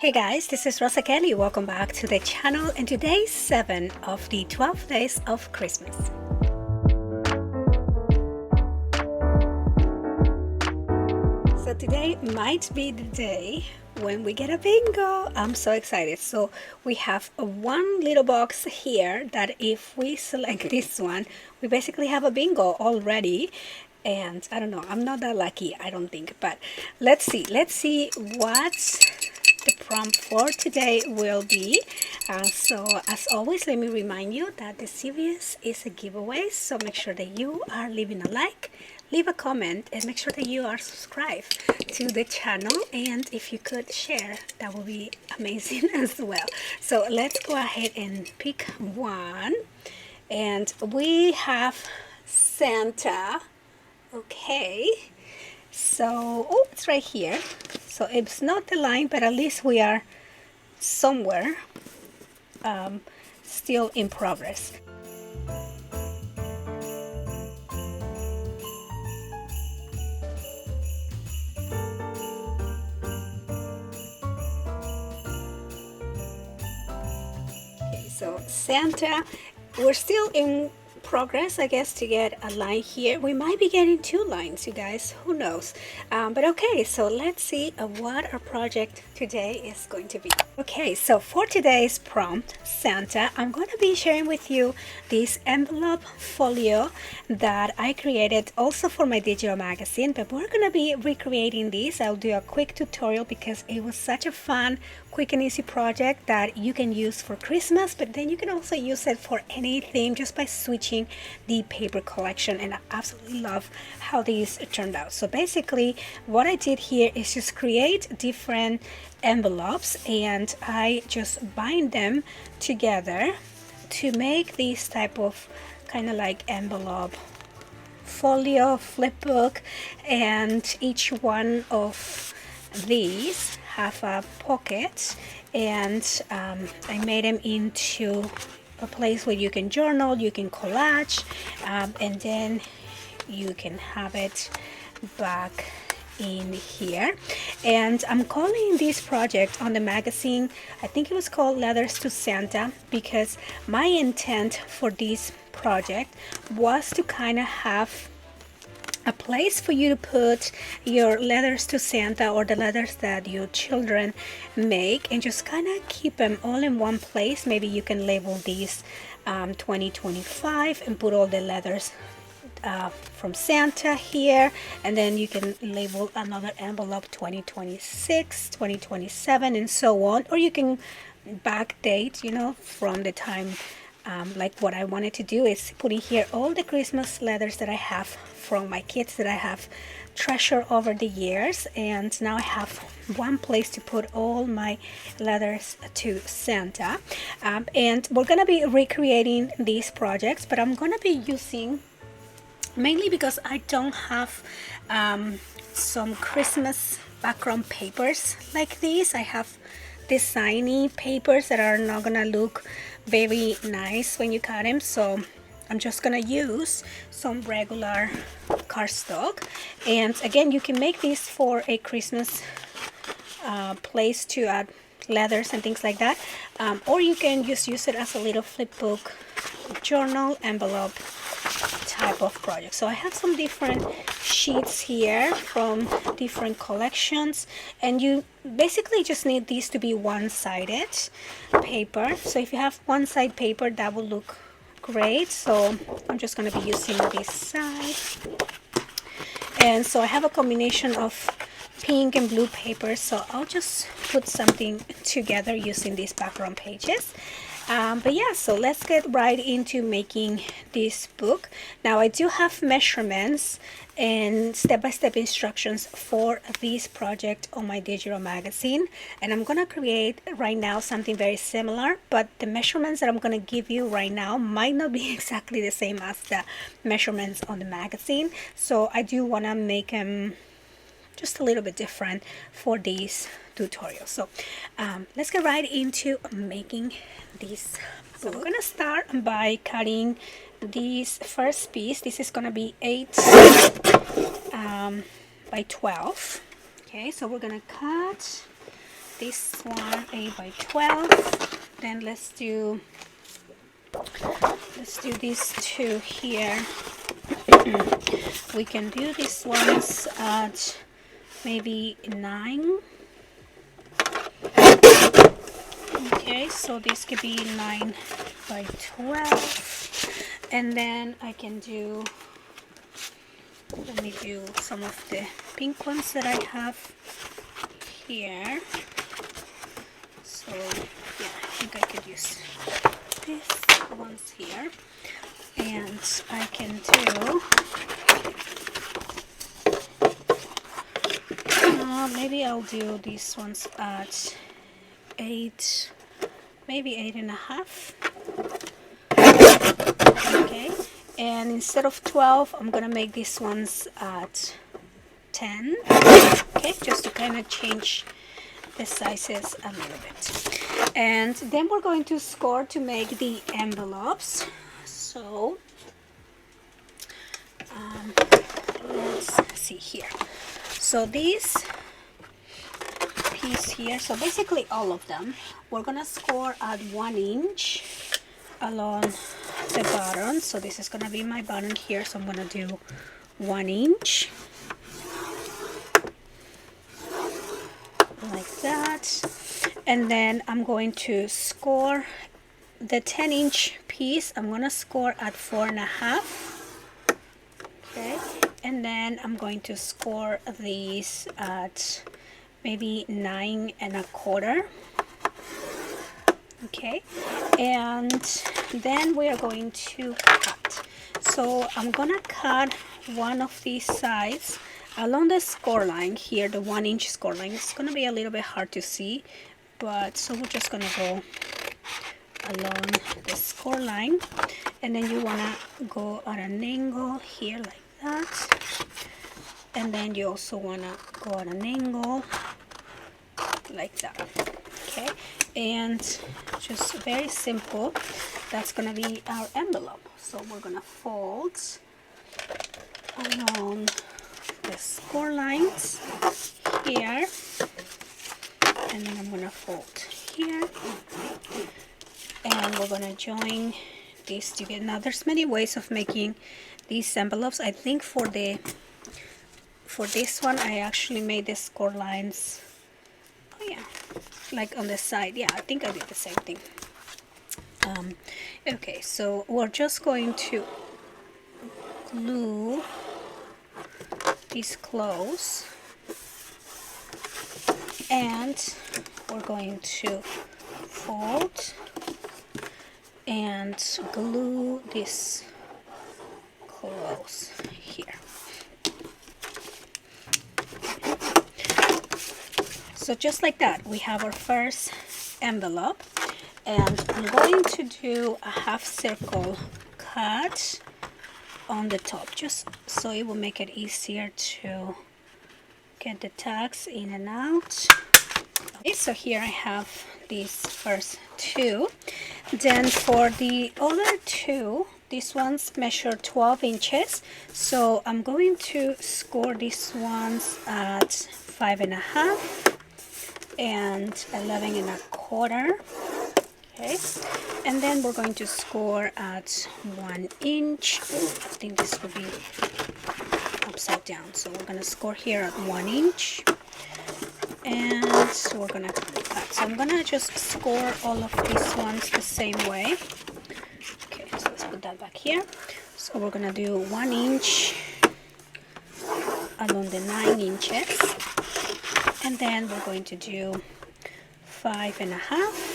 Hey guys, this is Rosa Kelly. Welcome back to the channel, and today's 7 of the 12 days of Christmas. So today might be the day when we get a bingo. I'm so excited. So we have one little box here that if we select this one, we basically have a bingo already. And I don't know, I'm not that lucky, I don't think, but let's see what the prompt for today will be. So as always, let me remind you that the series is a giveaway, so make sure that you are leaving a like, leave a comment, and make sure that you are subscribed to the channel, and if you could share, that would be amazing as well. So let's go ahead and pick one, and we have Santa. Okay, so it's right here, so it's not the line, but at least we are somewhere, still in progress. Okay, so Santa, we're still in progress, I guess, to get a line here. We might be getting two lines, you guys, who knows. But okay, so let's see what our project today is going to be. Okay, so for today's prompt, Santa, I'm going to be sharing with you this envelope folio that I created also for my digital magazine, but we're going to be recreating this. I'll do a quick tutorial because it was such a fun, quick and easy project that you can use for Christmas, but then you can also use it for anything just by switching the paper collection, and I absolutely love how these turned out. So basically what I did here is just create different envelopes, and I just bind them together to make this type of kind of like envelope folio flip book, and each one of these have a pocket, and I made them into a place where you can journal, you can collage, and then you can have it back in here. And I'm calling this project on the magazine, I think it was called Letters to Santa, because my intent for this project was to kind of have a place for you to put your letters to Santa, or the letters that your children make, and just kind of keep them all in one place. Maybe you can label these 2025 and put all the letters from Santa here, and then you can label another envelope 2026, 2027, and so on. Or you can backdate, you know, from the time, like what I wanted to do is putting here all the Christmas letters that I have from my kids that I have treasured over the years, and now I have one place to put all my letters to Santa. And we're gonna be recreating these projects, but I'm gonna be using, mainly because I don't have some Christmas background papers like these. I have designy papers that are not gonna look very nice when you cut them, so I'm just gonna use some regular cardstock. And again, you can make this for a Christmas place to add letters and things like that, or you can just use it as a little flip book journal envelope type of project. So I have some different sheets here from different collections, and you basically just need these to be one-sided paper. So if you have one-side paper, that will look great. So I'm just going to be using this side, and so I have a combination of pink and blue paper, so I'll just put something together using these background pages. But yeah, so let's get right into making this book. Now I do have measurements and step-by-step instructions for this project on my digital magazine, and I'm gonna create right now something very similar, but the measurements that I'm gonna give you right now might not be exactly the same as the measurements on the magazine, so I do want to make them just a little bit different for these tutorials. So let's get right into making this book. So I'm gonna start by cutting this first piece. This is gonna be 8 by 12. Okay, so we're gonna cut this one 8 by 12. Then let's do these two here. We can do these ones at maybe 9. Okay, so this could be 9 by 12. And then I can do, let me do some of the pink ones that I have here. So yeah, I think I could use these ones here. And I can do, maybe I'll do these ones at 8, maybe 8.5. Okay, and instead of 12, I'm gonna make these ones at 10. Okay, just to kind of change the sizes a little bit. And then we're going to score to make the envelopes. So let's see here. So these piece here, so basically all of them, we're gonna score at 1 inch along the bottom. So this is gonna be my bottom here, so I'm gonna do 1 inch like that. And then I'm going to score the 10-inch piece. I'm gonna score at 4.5. Okay, and then I'm going to score these at maybe 9.25. Okay, and then we are going to cut. So I'm gonna cut one of these sides along the score line here, the 1 inch score line. It's gonna be a little bit hard to see, but so we're just gonna go along the score line, and then you wanna go at an angle here like that, and then you also wanna go at an angle like that. Okay, and just very simple, that's gonna be our envelope. So we're gonna fold along the score lines here, and then I'm gonna fold here, and we're gonna join these together. Now there's many ways of making these envelopes. I think for this one I actually made the score lines, oh yeah, like on the side. Yeah, I think I did the same thing. Okay, so we're just going to glue these close, and we're going to fold and glue this close here. So just like that, we have our first envelope, and I'm going to do a half circle cut on the top, just so it will make it easier to get the tags in and out. Okay, so here I have these first two. Then for the other two, these ones measure 12 inches. So I'm going to score these ones at 5.5 and 11.25. Okay, and then we're going to score at 1 inch. I think this will be upside down, so we're going to score here at 1 inch, and we're going to cut. So I'm going to just score all of these ones the same way. Okay, so let's put that back here. So we're going to do 1 inch along the 9 inches, and then we're going to do 5.5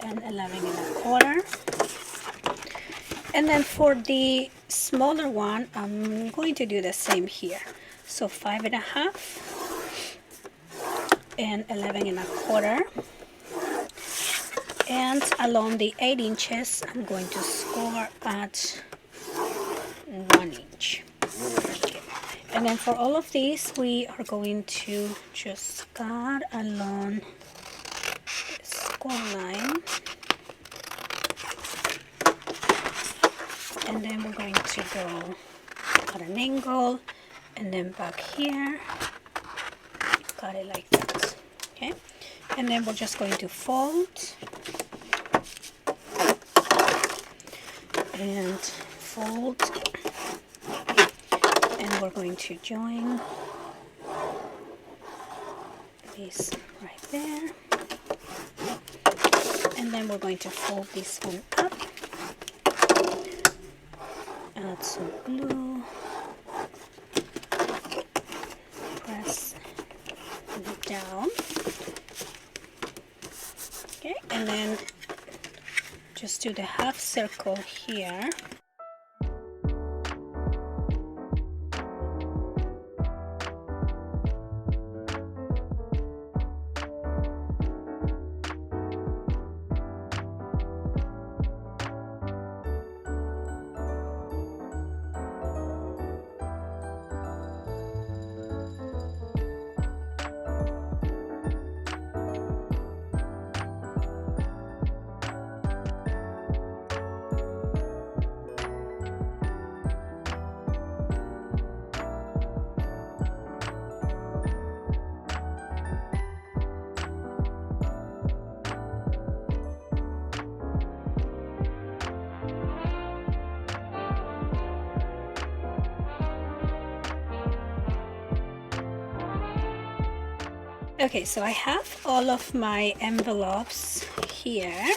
and 11.25. And then for the smaller one, I'm going to do the same here. So 5.5 and 11.25. And along the 8 inches, I'm going to score at 1 inch. Okay. And then for all of these, we are going to just cut along the score line. And then we're going to go at an angle, and then back here, cut it like that. Okay, and then we're just going to fold and fold, and we're going to join this right there, and then we're going to fold this one up, add some glue, press it down, okay, and then just do the half circle here. Okay, so I have all of my envelopes here.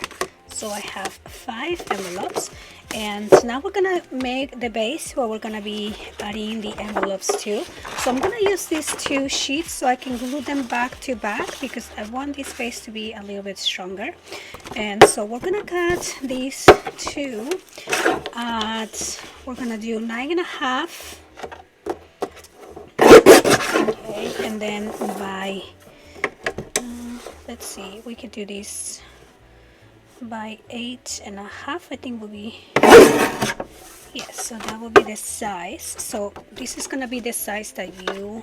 So I have 5 envelopes, and now we're gonna make the base where we're gonna be adding the envelopes to. So I'm gonna use these 2 sheets so I can glue them back to back because I want this base to be a little bit stronger. And so we're gonna cut these 2 at, we're gonna do 9.5, okay, and then by let's see, we could do this by 8.5, I think will be, yes, so that will be the size. So this is gonna be the size that you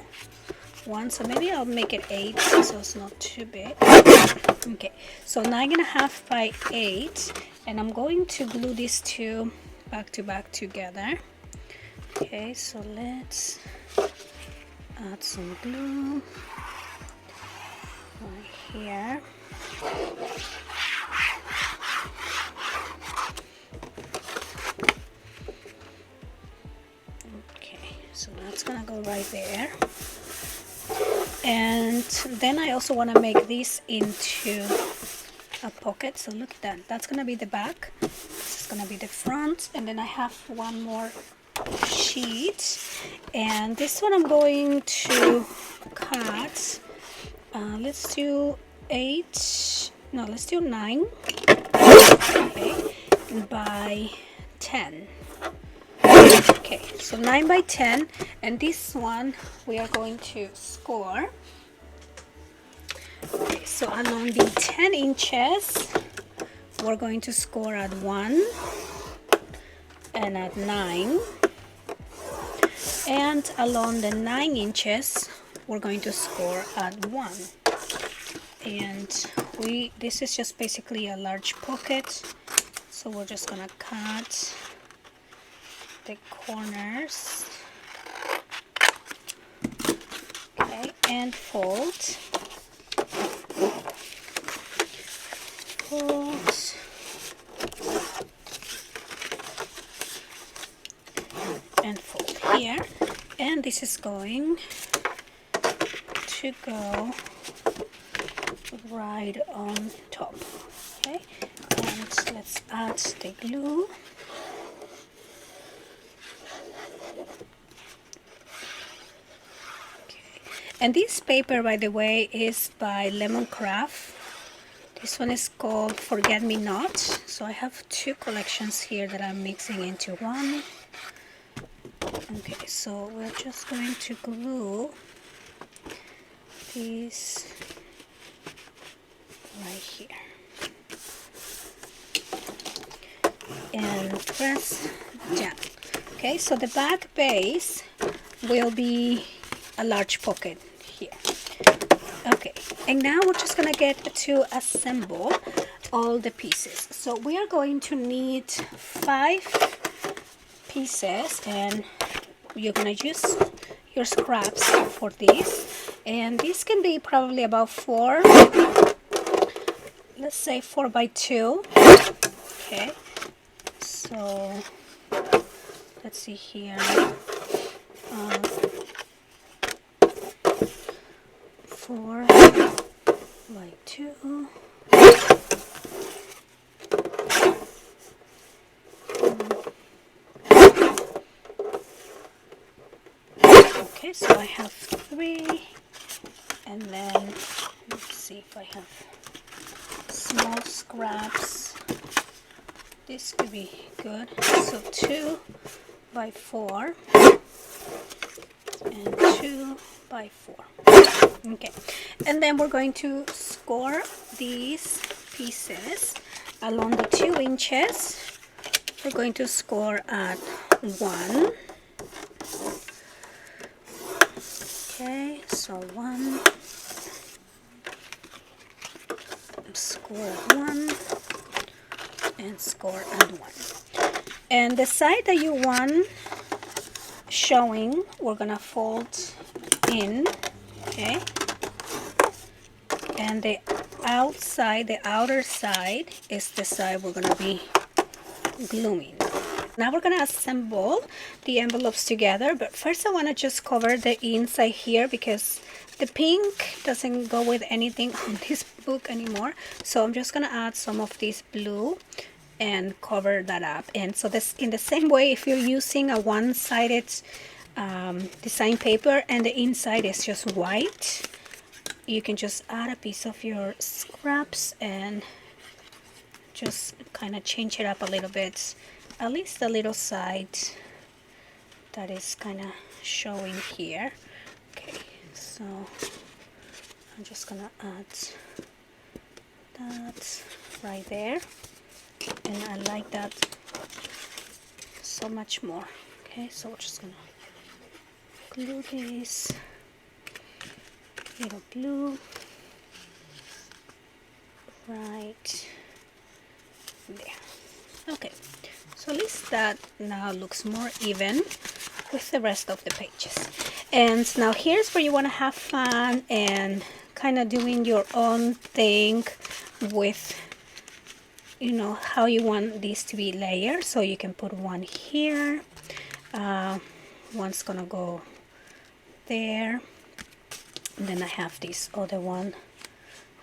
want, so maybe I'll make it 8 so it's not too big. Okay, so 9.5 by 8, and I'm going to glue these 2 back to back together. Okay, so let's add some glue right here. Okay, so that's gonna go right there. And then I also want to make this into a pocket. So look at that. That's gonna be the back. This is gonna be the front. And then I have one more sheet. And this one I'm going to cut. Let's do 8. No, let's do 9. Okay, by 10. Okay, so 9 by 10, and this one we are going to score. Okay, so along the 10 inches, we're going to score at 1 and at 9. And along the 9 inches, we're going to score at 1. And this is just basically a large pocket, so we're just gonna cut the corners, okay, and fold, and fold here, and this is going to go right on top. Okay, and let's add the glue. And this paper, by the way, is by Lemon Craft. This one is called Forget Me Not. So I have 2 collections here that I'm mixing into one. Okay, so we're just going to glue this right here. And press down. Okay, so the back base will be a large pocket here. Okay, and now we're just gonna get to assemble all the pieces. So we are going to need 5 pieces, and you're gonna use your scraps for this. And this can be probably about 4, let's say 4 by 2. Okay, so let's see here. 4 by 2. Okay, so I have 3, and then let's see if I have small scraps. This could be good. So 2 by 4 and 2 by 4. Okay, and then we're going to score these pieces along the 2 inches. We're going to score at 1. Okay, so 1, score at 1, and score at 1. And the side that you want showing, we're gonna fold in, okay? And the outside, the outer side, is the side we're gonna be gluing. Now we're gonna assemble the envelopes together, but first I wanna just cover the inside here because the pink doesn't go with anything on this book anymore. So I'm just gonna add some of this blue and cover that up. And so this, in the same way, if you're using a one-sided design paper and the inside is just white, you can just add a piece of your scraps and just kind of change it up a little bit, at least the little side that is kind of showing here. Okay, so I'm just gonna add that right there, and I like that so much more. Okay, so we're just gonna glue this little blue right there. Okay, so at least that now looks more even with the rest of the pages. And now here's where you want to have fun and kind of doing your own thing with, you know, how you want these to be layered. So you can put one here, one's gonna go there, and then I have this other one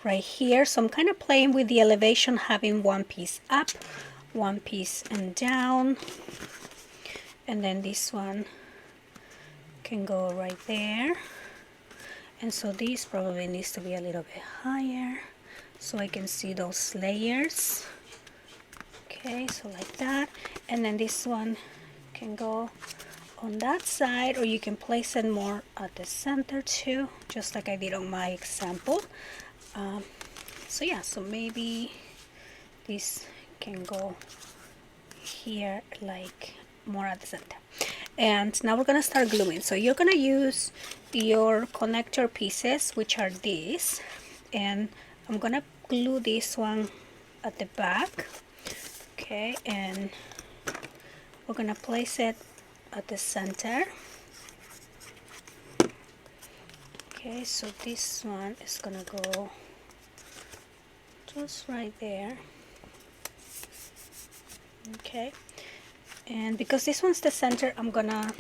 right here. So I'm kind of playing with the elevation, having one piece up, one piece and down, and then this one can go right there. And so this probably needs to be a little bit higher so I can see those layers. Okay, so like that. And then this one can go on that side, or you can place it more at the center too, just like I did on my example. So yeah, so maybe this can go here, like more at the center. And now we're gonna start gluing. So you're gonna use your connector pieces, which are these, and I'm gonna glue this one at the back. Okay, and we're gonna place it at the center. Okay, so this one is gonna go just right there. Okay, and because this one's the center, I'm gonna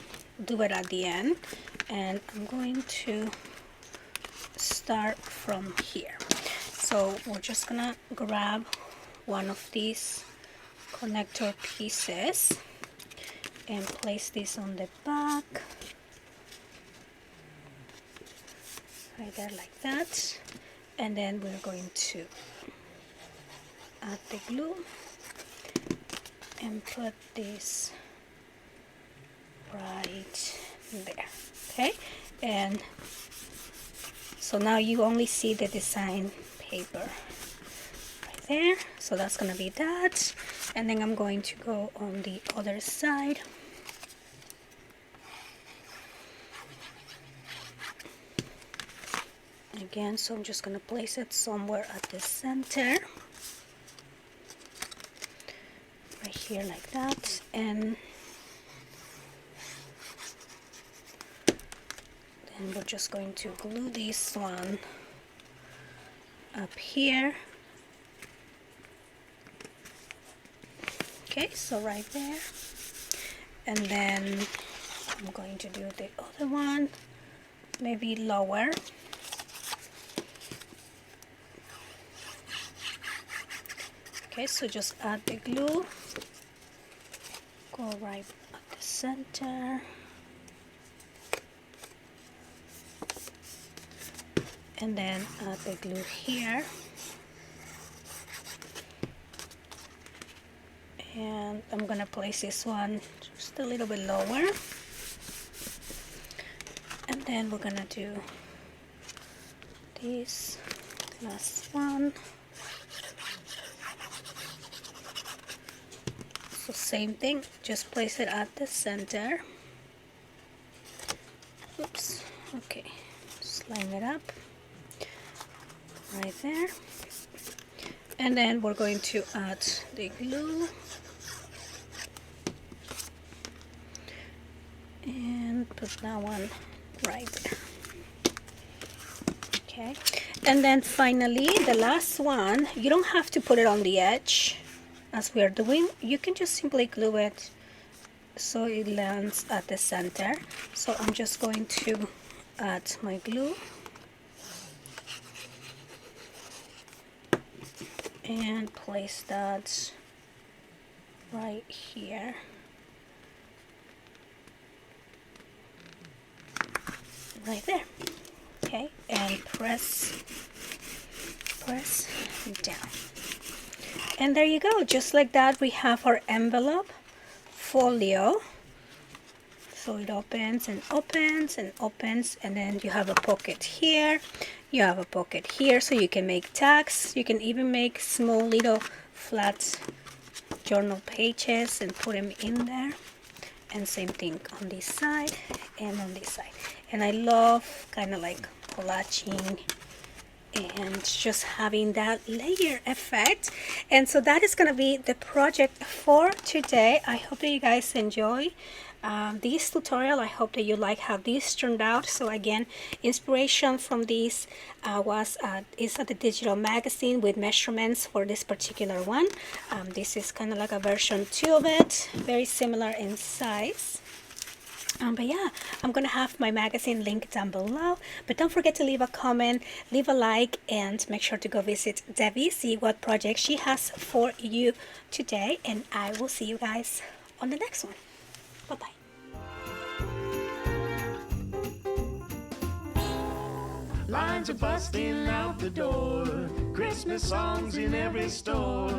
do it at the end, and I'm going to start from here. So we're just gonna grab one of these connector pieces and place this on the back right there, like that. And then we're going to add the glue and put this right there. Okay, and so now you only see the design paper right there. So that's gonna be that, and then I'm going to go on the other side. Again, so I'm just gonna place it somewhere at the center, right here, like that. And And we're just going to glue this one up here. Okay, so right there. And then I'm going to do the other one, maybe lower. Okay, so just add the glue, go right at the center, and then add the glue here. And I'm gonna place this one just a little bit lower, and then we're gonna do this last one. So same thing, just place it at the center. Oops, okay, just line it up right there. And then we're going to add the glue. And put that one right there. Okay, and then finally the last one, you don't have to put it on the edge as we are doing. You can just simply glue it so it lands at the center. So I'm just going to add my glue and place that right here. Right there. Okay, and press down. And there you go. Just like that, we have our envelope folio. So it opens and opens and opens, and then you have a pocket here. You have a pocket here, so you can make tags. You can even make small little flat journal pages and put them in there. And same thing on this side and on this side. And I love kind of like collaging and just having that layer effect. And so that is going to be the project for today. I hope that you guys enjoy this tutorial. I hope that you like how this turned out. So again, inspiration from this is at the digital magazine with measurements for this particular one. This is kind of like a version 2 of it, very similar in size. But yeah, I'm gonna have my magazine link down below, but don't forget to leave a comment, leave a like, and make sure to go visit Debbie, see what project she has for you today, and I will see you guys on the next one. Bye-bye. Lines are busting out the door, Christmas songs in every store.